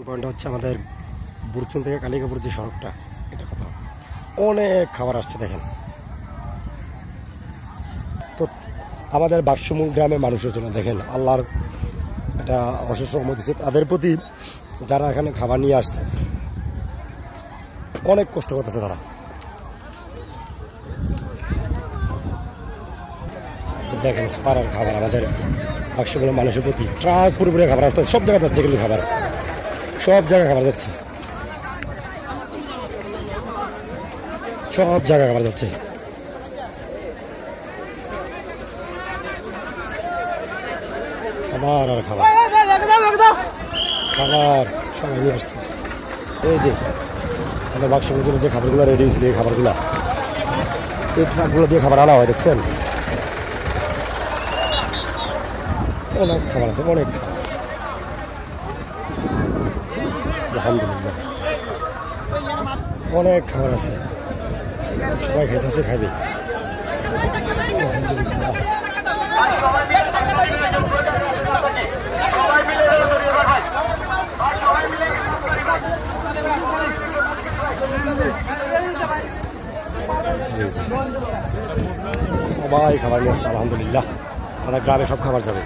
Point হচ্ছে আমাদের বুরচুন থেকে কালিকাপুর যে সড়কটা, এটা কথা অনেক খাবার আসছে দেখেন। তো আমাদের বাক্সমূল গ্রামের মানুষের জন্য দেখেন আল্লাহর এটা অশেষ রহমত দিচ্ছে তাদের প্রতি, যারা এখানে খাবার নিয়ে আসছে অনেক কষ্ট করতেছে তারা। দেখেন খাবার আর খাবার আমাদের বাক্সমূলের মানুষের প্রতি ট্রাক পুরোপুরি খাবার আসতে সব জায়গায় যাচ্ছে, কিন্তু খাবার সব জায়গায় খাবার যাচ্ছে, সব জায়গায় খাবার যাচ্ছে। খাবার আর খাবার খাবার সবাই নিয়ে আসছে। এই যে আমাদের বাক্সের জন্য যে খাবারগুলো রেডি হয়েছিল, এই খাবারগুলো এই ট্রাকগুলো দিয়ে খাবার আনা হয়, দেখছেন অনেক খাবার আছে, অনেক। আলহামদুলিল্লাহ অনেক খাবার আছে, সবাই খাইতেছে, খাবে। সবাই খাবার নিয়ে আসছে আলহামদুলিল্লাহ, আমাদের গ্রামে সব খাবার যাবে।